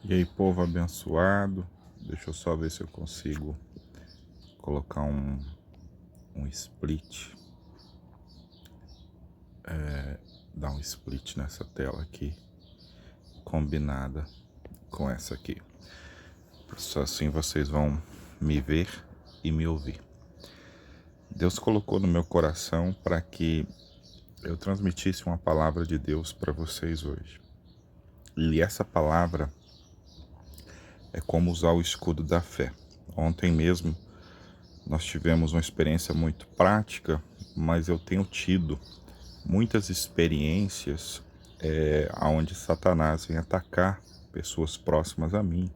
E aí, povo abençoado, deixa eu só ver se eu consigo colocar um split, dar um split nessa tela aqui, combinada com essa aqui. Só assim vocês vão me ver e me ouvir. Deus colocou no meu coração para que eu transmitisse uma palavra de Deus para vocês hoje. E essa palavra é como usar o escudo da fé. Ontem mesmo nós tivemos uma experiência muito prática, mas eu tenho tido muitas experiências onde Satanás vem atacar pessoas próximas a mim.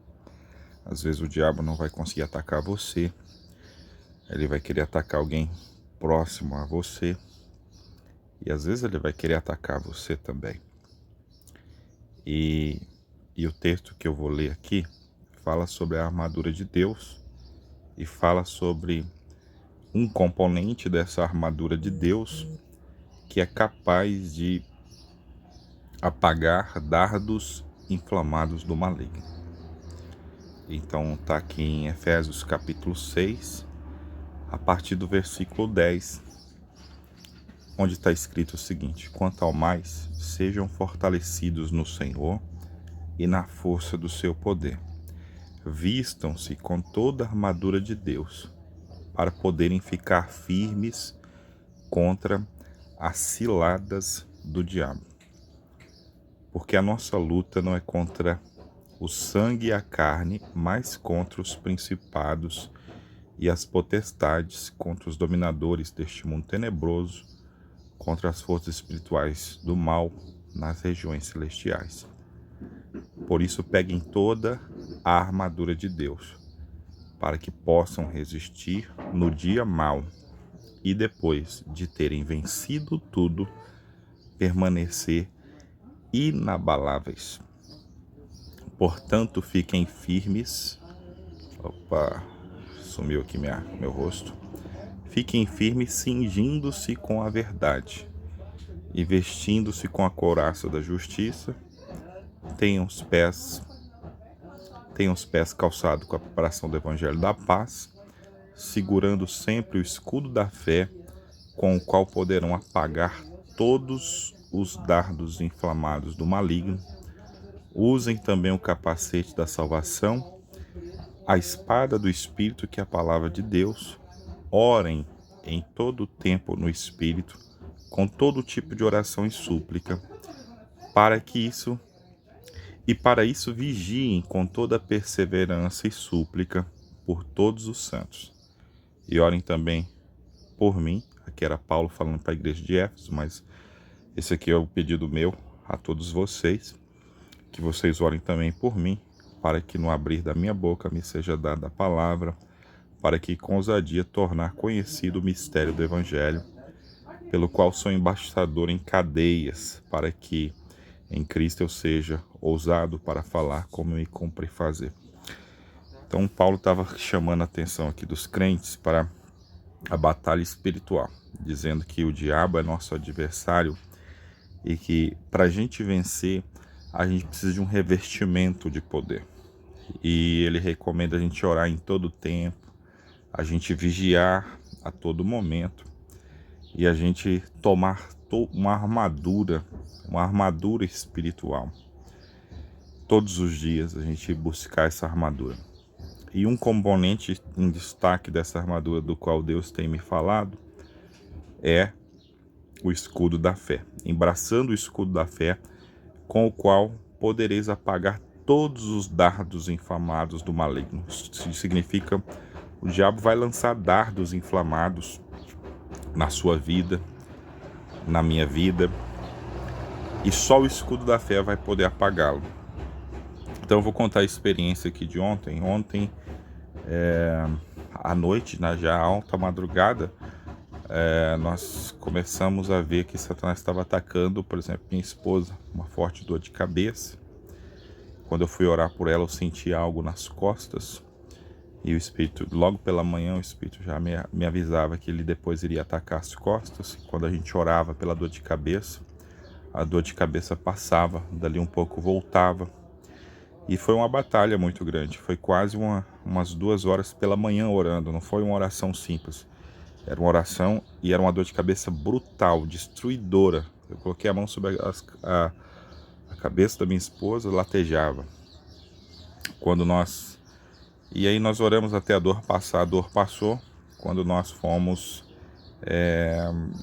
Às vezes o diabo não vai conseguir atacar você, ele vai querer atacar alguém próximo a você, e às vezes ele vai querer atacar você também. E o texto que eu vou ler aqui fala sobre a armadura de Deus e fala sobre um componente dessa armadura de Deus que é capaz de apagar dardos inflamados do maligno. Então está aqui em Efésios capítulo 6, a partir do versículo 10, onde está escrito o seguinte: quanto ao mais, sejam fortalecidos no Senhor e na força do seu poder. Vistam-se com toda a armadura de Deus, para poderem ficar firmes contra as ciladas do diabo. Porque a nossa luta não é contra o sangue e a carne, mas contra os principados e as potestades, contra os dominadores deste mundo tenebroso, contra as forças espirituais do mal nas regiões celestiais. Por isso peguem toda a armadura de Deus, para que possam resistir no dia mau e depois de terem vencido tudo, permanecer inabaláveis. Portanto, fiquem firmes. Opa, sumiu aqui meu rosto. Fiquem firmes, cingindo-se com a verdade e vestindo-se com a couraça da justiça. Tenham os pés calçados com a preparação do evangelho da paz, segurando sempre o escudo da fé, com o qual poderão apagar todos os dardos inflamados do maligno. Usem também o capacete da salvação, a espada do Espírito, que é a palavra de Deus. Orem em todo o tempo no Espírito, com todo tipo de oração e súplica, para isso vigiem com toda perseverança e súplica por todos os santos. E orem também por mim. Aqui era Paulo falando para a igreja de Éfeso, mas esse aqui é o pedido meu a todos vocês, que vocês orem também por mim, para que no abrir da minha boca me seja dada a palavra, para que com ousadia tornar conhecido o mistério do Evangelho, pelo qual sou embaixador em cadeias, para que em Cristo eu seja ousado para falar como me cumpre fazer. Então Paulo estava chamando a atenção aqui dos crentes para a batalha espiritual, dizendo que o diabo é nosso adversário e que para a gente vencer, a gente precisa de um revestimento de poder. E ele recomenda a gente orar em todo tempo, a gente vigiar a todo momento e a gente tomar uma armadura espiritual. Todos os dias a gente buscar essa armadura. E um componente em destaque dessa armadura do qual Deus tem me falado é o escudo da fé. Embraçando o escudo da fé, com o qual podereis apagar todos os dardos inflamados do maligno. Isso significa o diabo vai lançar dardos inflamados na sua vida, na minha vida, e só o escudo da fé vai poder apagá-lo. Então eu vou contar a experiência aqui de ontem. Ontem, à noite, já alta madrugada, nós começamos a ver que Satanás estava atacando, por exemplo, minha esposa, uma forte dor de cabeça. Quando eu fui orar por ela, eu senti algo nas costas, e o Espírito, logo pela manhã, o Espírito já me avisava que ele depois iria atacar as costas. Quando a gente orava pela dor de cabeça, a dor de cabeça passava, dali um pouco voltava. E foi uma batalha muito grande, foi quase umas 2 horas pela manhã orando, não foi uma oração simples. Era uma oração e era uma dor de cabeça brutal, destruidora. Eu coloquei a mão sobre a cabeça da minha esposa, latejava. Quando nós... E aí nós oramos até a dor passar, a dor passou. Quando nós fomos...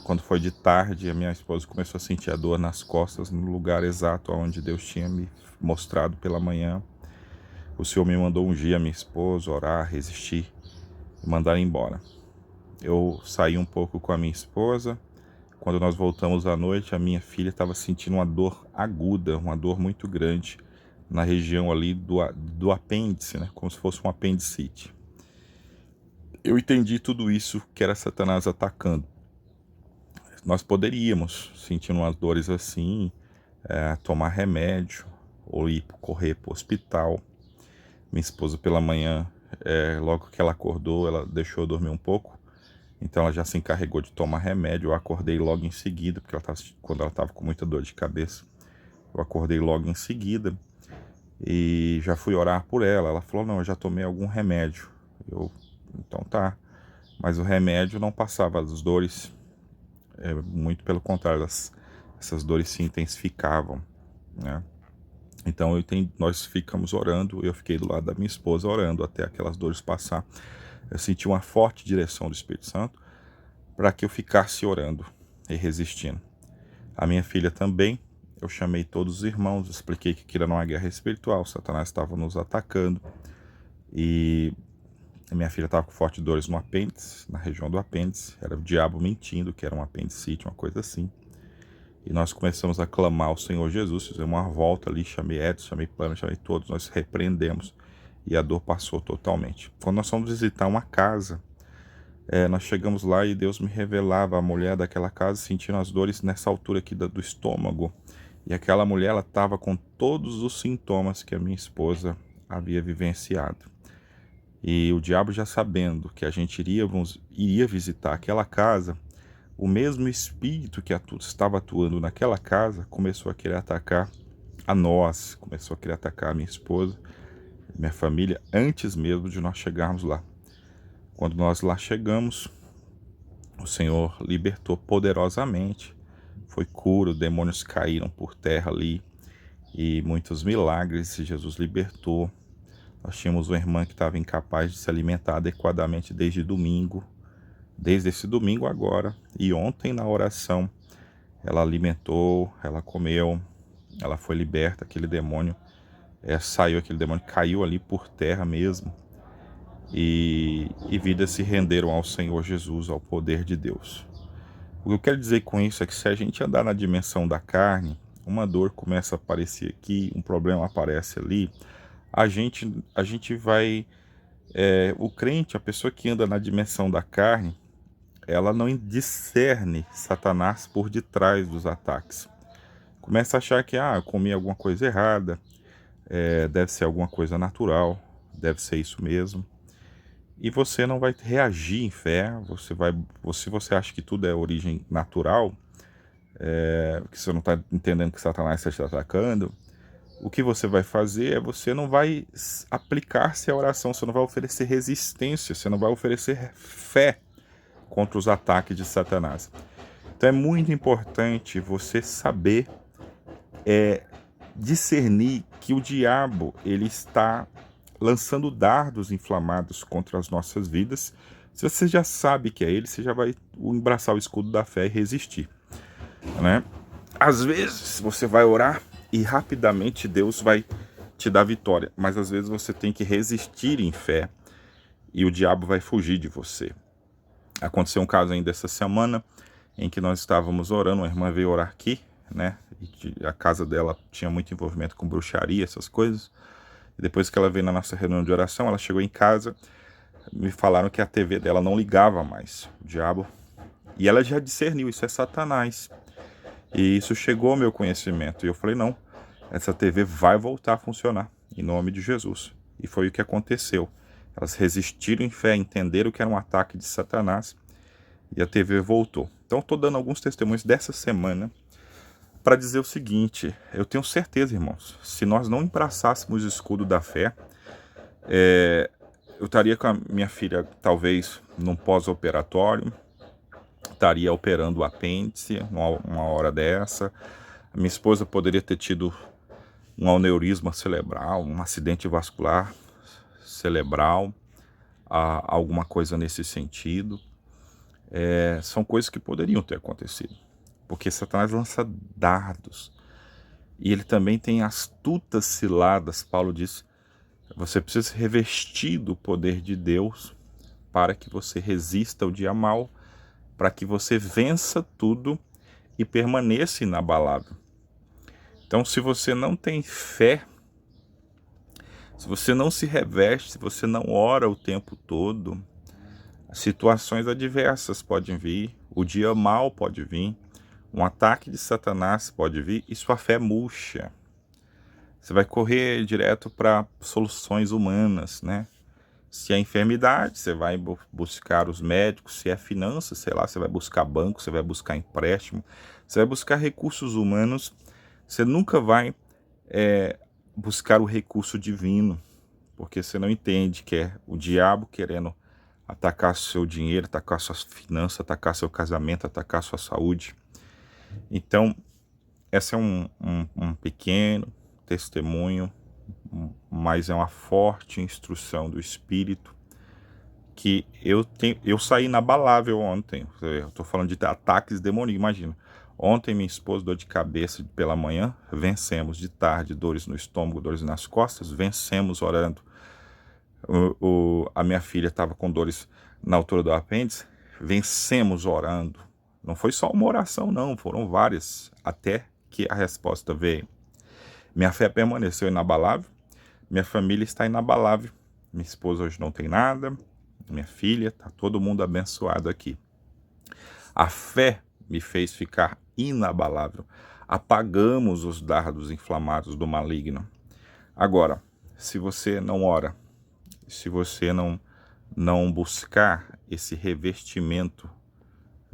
quando foi de tarde, a minha esposa começou a sentir a dor nas costas, no lugar exato onde Deus tinha me mostrado pela manhã. O Senhor me mandou ungir a minha esposa, orar, resistir e mandar embora. Eu saí um pouco com a minha esposa. Quando nós voltamos à noite, a minha filha estava sentindo uma dor aguda, uma dor muito grande na região ali do apêndice, né? Como se fosse um apendicite. Eu entendi tudo isso que era Satanás atacando. Nós poderíamos, sentindo umas dores assim, tomar remédio ou correr para o hospital. Minha esposa pela manhã, logo que ela acordou, ela deixou eu dormir um pouco. Então ela já se encarregou de tomar remédio. Eu acordei logo em seguida, porque quando ela estava com muita dor de cabeça, eu acordei logo em seguida e já fui orar por ela. Ela falou, não, eu já tomei algum remédio. Então tá. Mas o remédio não passava as dores, muito pelo contrário, essas dores se intensificavam, né? Então nós ficamos orando, eu fiquei do lado da minha esposa orando até aquelas dores passar. Eu senti uma forte direção do Espírito Santo para que eu ficasse orando e resistindo. A minha filha também, eu chamei todos os irmãos, expliquei que aquilo era uma guerra espiritual, Satanás estava nos atacando e a minha filha estava com fortes dores no apêndice, na região do apêndice, era o diabo mentindo que era um apendicite, uma coisa assim. E nós começamos a clamar ao Senhor Jesus, fizemos uma volta ali, chamei Edson, chamei Pamela, chamei todos, nós repreendemos e a dor passou totalmente. Quando nós fomos visitar uma casa, nós chegamos lá e Deus me revelava a mulher daquela casa sentindo as dores nessa altura aqui do estômago. E aquela mulher, ela estava com todos os sintomas que a minha esposa havia vivenciado. E o diabo, já sabendo que a gente iria visitar aquela casa, o mesmo espírito que estava atuando naquela casa começou a querer atacar a nós, começou a querer atacar a minha esposa, minha família, antes mesmo de nós chegarmos lá. Quando nós lá chegamos, o Senhor libertou poderosamente, foi cura, os demônios caíram por terra ali, e muitos milagres Jesus libertou. Nós tínhamos uma irmã que estava incapaz de se alimentar adequadamente desde esse domingo agora, e ontem na oração, ela alimentou, ela comeu, ela foi liberta, aquele demônio, saiu aquele demônio, caiu ali por terra mesmo, e vidas se renderam ao Senhor Jesus, ao poder de Deus. O que eu quero dizer com isso é que se a gente andar na dimensão da carne, uma dor começa a aparecer aqui, um problema aparece ali, a gente vai... o crente, a pessoa que anda na dimensão da carne, ela não discerne Satanás por detrás dos ataques. Começa a achar que, eu comi alguma coisa errada, deve ser alguma coisa natural, deve ser isso mesmo. E você não vai reagir em fé, se você acha que tudo é origem natural, que você não está entendendo que Satanás está te atacando, o que você vai fazer você não vai aplicar-se à oração, você não vai oferecer resistência, você não vai oferecer fé contra os ataques de Satanás. Então é muito importante você saber discernir que o diabo, ele está lançando dardos inflamados contra as nossas vidas. Se você já sabe que é ele, você já vai embraçar o escudo da fé e resistir, né? Às vezes você vai orar e rapidamente Deus vai te dar vitória, mas às vezes você tem que resistir em fé e o diabo vai fugir de você. Aconteceu um caso ainda essa semana em que nós estávamos orando, uma irmã veio orar aqui, né? E a casa dela tinha muito envolvimento com bruxaria, essas coisas. E depois que ela veio na nossa reunião de oração, ela chegou em casa, me falaram que a TV dela não ligava mais, o diabo. E ela já discerniu, isso é Satanás. E isso chegou ao meu conhecimento. E eu falei, não, essa TV vai voltar a funcionar, em nome de Jesus. E foi o que aconteceu. Elas resistiram em fé, entenderam que era um ataque de Satanás, e a TV voltou. Então estou dando alguns testemunhos dessa semana, para dizer o seguinte: eu tenho certeza, irmãos, se nós não embraçássemos o escudo da fé, eu estaria com a minha filha talvez num pós-operatório, estaria operando o apêndice uma hora dessa. A minha esposa poderia ter tido um aneurisma cerebral, um acidente vascular cerebral, alguma coisa nesse sentido. São coisas que poderiam ter acontecido, porque Satanás lança dardos, e ele também tem astutas ciladas. Paulo diz: você precisa se revestir do poder de Deus para que você resista ao dia mau, para que você vença tudo e permaneça inabalável. Então, se você não tem fé, se você não se reveste, se você não ora o tempo todo, situações adversas podem vir, o dia mau pode vir, um ataque de Satanás pode vir, e sua fé murcha. Você vai correr direto para soluções humanas, né? Se é enfermidade, você vai buscar os médicos. Se é finanças, sei lá, você vai buscar banco, você vai buscar empréstimo, você vai buscar recursos humanos. Você nunca vai buscar o recurso divino, porque você não entende que é o diabo querendo atacar seu dinheiro, atacar suas finanças, atacar seu casamento, atacar sua saúde. Então, essa é um pequeno testemunho, mas é uma forte instrução do Espírito, que eu saí inabalável ontem. Eu estou falando de ataques demoníacos, imagina. Ontem minha esposa, dor de cabeça pela manhã, vencemos. De tarde, dores no estômago, dores nas costas, vencemos orando. A minha filha estava com dores na altura do apêndice, vencemos orando. Não foi só uma oração, não, foram várias, até que a resposta veio. Minha fé permaneceu inabalável, minha família está inabalável, minha esposa hoje não tem nada, minha filha, está todo mundo abençoado aqui. A fé me fez ficar inabalável. Apagamos os dardos inflamados do maligno. Agora, se você não ora, se você não buscar esse revestimento,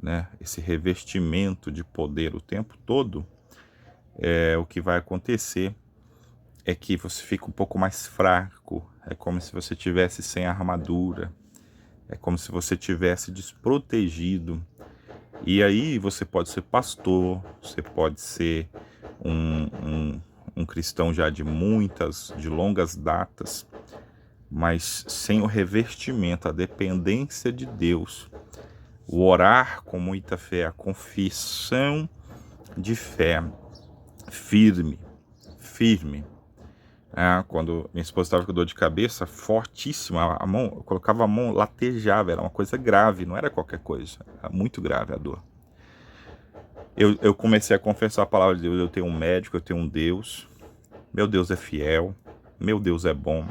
né, esse revestimento de poder o tempo todo, o que vai acontecer é que você fica um pouco mais fraco. É como se você tivesse sem armadura, é como se você tivesse desprotegido. E aí você pode ser pastor, você pode ser um cristão já de longas datas, mas sem o revestimento, a dependência de Deus, o orar com muita fé, a confissão de fé firme. Quando minha esposa estava com dor de cabeça fortíssima, eu colocava a mão, latejava, era uma coisa grave, não era qualquer coisa, era muito grave a dor. Eu comecei a confessar a palavra de Deus: eu tenho um médico, eu tenho um Deus, meu Deus é fiel, meu Deus é bom.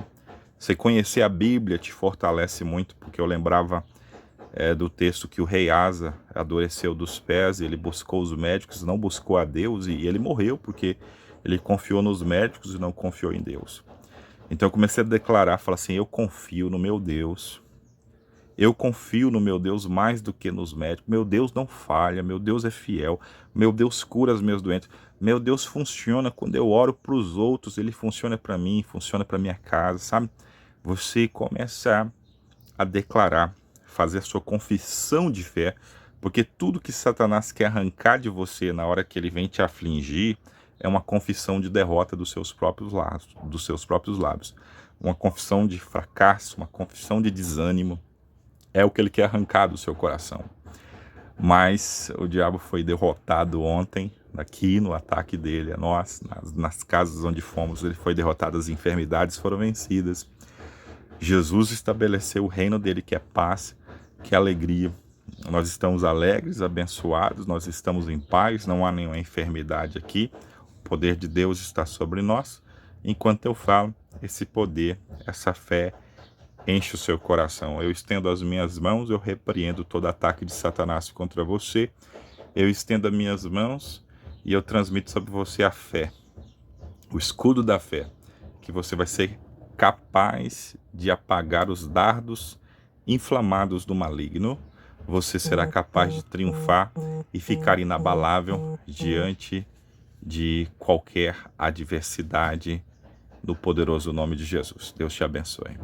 Você conhecer a Bíblia te fortalece muito, porque eu lembrava do texto que o rei Asa adoeceu dos pés, ele buscou os médicos, não buscou a Deus, e ele morreu porque ele confiou nos médicos e não confiou em Deus. Então eu comecei a declarar, falar assim: eu confio no meu Deus, eu confio no meu Deus mais do que nos médicos. Meu Deus não falha, meu Deus é fiel, meu Deus cura os meus doentes, meu Deus funciona quando eu oro para os outros, ele funciona para mim, funciona para minha casa, sabe? Você começa a declarar, fazer a sua confissão de fé, porque tudo que Satanás quer arrancar de você na hora que ele vem te afligir é uma confissão de derrota dos seus próprios lábios, uma confissão de fracasso, uma confissão de desânimo. É o que ele quer arrancar do seu coração. Mas o diabo foi derrotado ontem, aqui no ataque dele a nós, nas casas onde fomos, ele foi derrotado, as enfermidades foram vencidas. Jesus estabeleceu o reino dele, que é paz, que é alegria. Nós estamos alegres, abençoados, nós estamos em paz, não há nenhuma enfermidade aqui. O poder de Deus está sobre nós. Enquanto eu falo, esse poder, essa fé enche o seu coração. Eu estendo as minhas mãos, eu repreendo todo ataque de Satanás contra você. Eu estendo as minhas mãos e eu transmito sobre você a fé, o escudo da fé, que você vai ser capaz de apagar os dardos inflamados do maligno. Você será capaz de triunfar e ficar inabalável diante de qualquer adversidade, no poderoso nome de Jesus. Deus te abençoe.